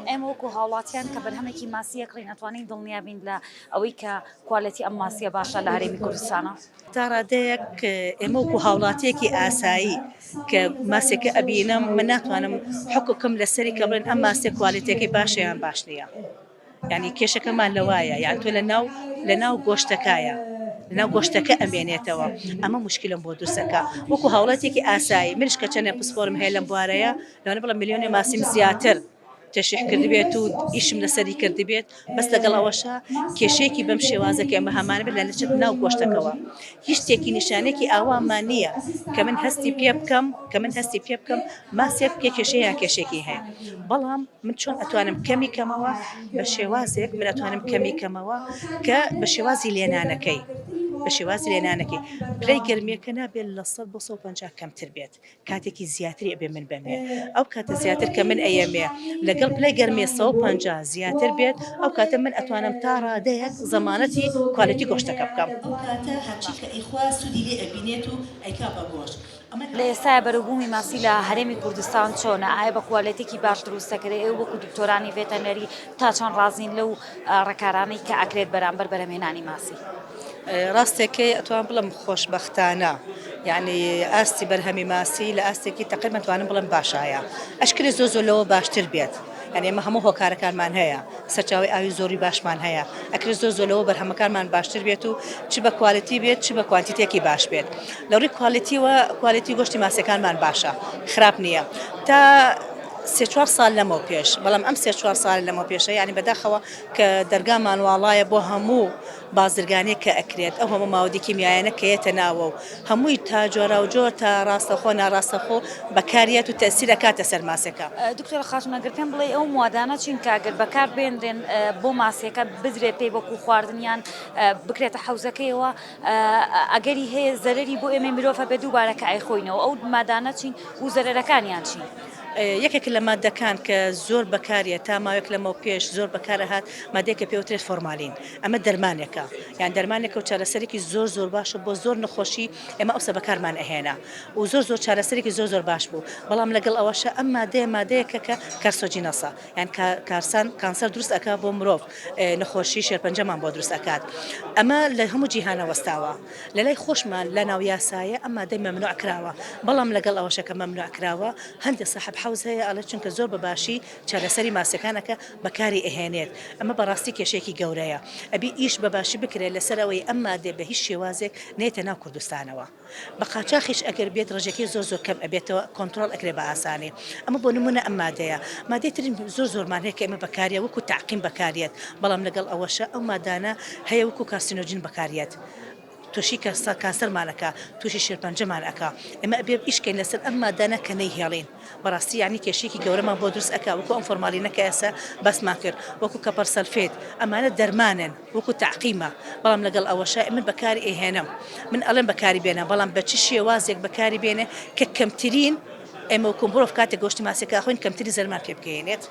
ئێمە وەکو هاوڵاتیان کە بەرهەمێکی ماسیە کڕین ئەتوانین دڵنیابین لە ئەوەی کە کوالەتی ئەم ماسیە باشە لە هەرێمی کوردستانە. تا ڕادەیەک ئێمە وەکو هاوڵاتیەکی ئاسایی کە ماسێکە ئەبینم من ناتوانم حکوکم لەسەری کە بڵێن ئەم ماسێ کوالیتێکی باشەیان باش نییە. یعنی کێشەکەمان لەوایە یان تۆ لە ناو گۆشتەکایە لەناو گۆشتەکە ئەمێنێتەوە ئەمە مشکلم بۆ دروستەکە وەکو هاوڵاتێکی ئاسایی منش کە چەندێک پسپۆرم هەیە لەم بوارەیە لەوانە بڵێ ملیۆنی ماسیم زیاتر تەشریح کردبێت و ئیشم لەسەری کردبێت بەس لەگەڵ ئەوەشە کێشەیەکی بەم شێوازەکە ئەمە هەمان بێت لە نەچێت ناو گۆشتەکەەوە هیچ شتێکی نیشانێکی ئاوامان نییە کە من هەستی پێ بکەم ماسێک پێ کێشەیە کێشێکی هەیە بەڵام من چۆن ئەتوانم کەمی کەمەوە بە شێوازێک من ئەتوانم کەمی کەمەوە کە بە شێوازی لێنانەکەی بە شێوازی لێنانەکەی پلەی گەرمیەکە نابێت لە 100-150 کەمتر بێت کاتێکی زیاتری ئەبێ من بەمێ ئەو کاتە زیاتر کە من ئەیەمێ لەگەڵ پلەی گەرمێ 150 زیاتر بێت ئەو کاتە من ئەتوانم تا ڕادەیەک زەمانەتی کوالیتی گۆشتەکە بکەم هەرچی کە ئیخوا سوودی لێ ئەبینێت و ئەیکا بە گۆشت لە ئێستا بەرەبوومی ماسی لە هەرێمی کوردستان چۆنە ئایا بە کوالەتێکی باش دروستەکرێت ئێوە وەکو دکتۆرانی ڤێتەنەری تا چەند ڕازین لەو ڕێکارانەی کە ئەکرێت بەرامبەر بەرهەمهێنانی ماسی ڕاستێکی ئەتوان بڵم خۆشبەختانە یعنی ئاستی بەرهەمی ماسی لە ئاستێکی تەقریباً توانم بڵم باشایە ئەشکری زۆر لەوە باشتر بێت یعنی ئێمە هەموو هۆکارەکانمان هەیە سەرچاوی ئاوی زۆری باشمان هەیە ئەکری زۆر لەوە بەرهەمەکانمان باشتر بێت و چ بە کوالیتی بێت چ بە کوانتیتێکی باش بێت لەڕی کوالیتی گۆشتی ماسیەکانمان باشە خراپ نییە تا 3-4 ساڵ لەمەوە پێش بەڵام ئەم 3-4 ساڵ لەمەوە پێشە یعنی بەداخەوە کە دەرگامان واڵایە بۆ هەموو بازرگانێک کە ئەکرێت ئەو هەموو ماوەدی کیمیایانە کەیەتە ناوە و هەمووی تا جۆرە و جۆر تا ڕاستەخۆ ناڕاستەخۆ بەکاریەت و تەسیرە کاتە سەر ماسەکە دکتۆر خاتون ئەگەر پێم بڵێ ئەو موادانە چین کاگەر بەکار بێنرێن بۆ ماسیەکە بدرێت پێی وەکو خواردنیان بکرێتە حەوزەکەیەوە ئەگەری هەیە زەرەری بۆ ئێمە مرۆڤە بە دووبارەکە ئایخۆینەوە ئەو مادانە چین و زەرەرەکانیان چین یەکێک لە مادەکان کە زۆر بەکارە تا ماوەیەک لەمەوە پێش زۆر بەکارە هات مادەیەکە پێوترێت فۆرمالین ئەمە دەرمانێکە یان دەرمانێکە و چارەسەرێکی زۆر باشە بۆ زۆر نەخۆشی ئێمە ئەوسە بەکارمان ئەهێنا و زۆر چارەسەرێکی زۆر باش بوو بەڵام لەگەڵ ئەوەشە ئەم مادەیەکە کە کارسۆجینەسە یان کانسەر دروست ئەکا بۆ مرۆڤ نەخۆشی شێرپەنجەمان بۆ دروست ئەکات ئەمە لە هەموو جیهانە وەستاوە لە لای خۆشمان لە ناو یاسایە ئەم مادەی مەمنوع کراوە بەڵام لەگەڵ ئەوەشە کە مەمنوع کراوە هەندێک ساحب حەوز هەیە ئەڵێ چونکە زۆر بەباشی چارەسەری ماسیەکانەکە بەکاری ئەهێنێت ئەمە بەڕاستی کێشێکی گەورەیە ئەبی ئیش بەباشی بکرێت لەسەرەوەی ئەم مادێ بە هیچ شێوازێک نێتە ناو کوردستانەوە بە قاچاقیش ئەگەر بێت ڕێژەکەی زۆر کەم ئەبێتەوە کۆنتترۆل ئەکرێ بە ئاسانی ئەمە بۆ نمونە ئەم مادەیە مادەی ترین زۆرمان هەیە کە ئێمە بەکاریە وەکو تعقیم بەکارێت بەڵام لەگەڵ ئەوەشە ئەو مادانە هەیە وەکو کارسینۆجین بەکارێت تووشی کانسەرمانەکە تووشی شێرپەنجەمان ئەکا ئێمە ئەبێ ئیشکەین لەسەر ئەم مادانە کە نەیهێڵین بەڕاستی یعنی کێشێکی گەورەمان بۆ دروست ئەکا وەکو ئەم فۆرمالینەکە ئێستا بەسمان کرد وەکو کەپەر سەلفێت ئەمانە دەرمانن وەکو تعقیمە بەڵام لەگەڵ ئەوەشە من بەکاری ئەهێنم من ئەڵێم بەکاری بێنە بەڵام بە چ شێوازێک بەکاری بێنێ کە کەمترین ئێمە وەکو مرۆڤ کاتێک گۆشتی ماسیەکە خۆین کەمتری زەرمان پێ بکەێنێت